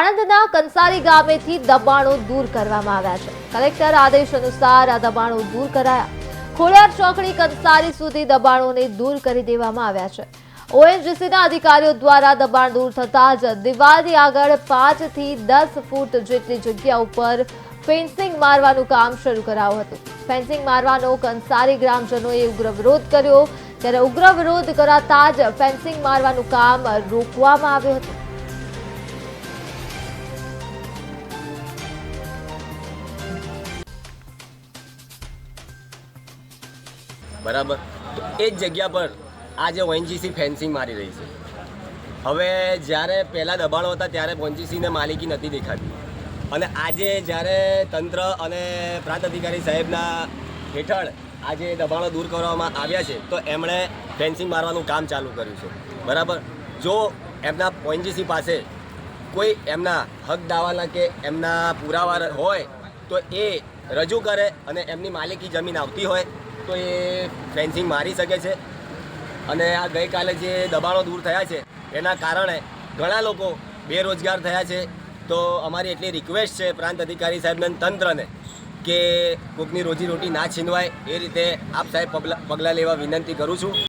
આણંદના કંસારી ગામેથી દબાણો દૂર કરવામાં આવ્યા છે। કલેક્ટર આદેશ અનુસાર આ દબાણો દૂર કરાયા। ખોડિયાર ચોકડી કંસારી સુધી દબાણોને દૂર કરી દેવામાં આવ્યા છે। ઓએનજીસીના અધિકારીઓ દ્વારા દબાણ દૂર થતા જ દિવાલની આગળ 5 થી 10 ફૂટ જેટલી જગ્યા ઉપર ફેન્સિંગ મારવાનું કામ શરૂ કરાયું હતું। ફેન્સિંગ મારવાનો કંસારી ગ્રામજનોએ ઉગ્ર વિરોધ કર્યો, ત્યારે ઉગ્ર વિરોધ કરાતા જ ફેન્સિંગ મારવાનું કામ રોકવામાં આવ્યું હતું। બરાબર, તો એ જ જગ્યા પર આજે ઓએનજીસી ફેન્સિંગ મારી રહી છે। હવે જ્યારે પહેલાં દબાણો હતા ત્યારે ઓએનજીસીને માલિકી નથી દેખાતી, અને આજે જ્યારે તંત્ર અને પ્રાંત અધિકારી સાહેબના હેઠળ આજે દબાણો દૂર કરવામાં આવ્યા છે તો એમણે ફેન્સિંગ મારવાનું કામ ચાલુ કર્યું છે। બરાબર, જો એમના ઓએનજીસી પાસે કોઈ એમના હક દાવાના કે એમના પુરાવા હોય તો એ રજૂ કરે, અને એમની માલિકી જમીન આવતી હોય તો એ ફેન્સિંગ મારી શકે છે। અને આ ગઈકાલે જે દબાણો દૂર થયા છે એના કારણે ઘણા લોકો બેરોજગાર થયા છે। તો અમારી એટલી રિક્વેસ્ટ છે પ્રાંત અધિકારી સાહેબને, તંત્રને, કે કોઈકની રોજીરોટી ના છીનવાય એ રીતે આપ સાહેબ પગલાં લેવા વિનંતી કરું છું।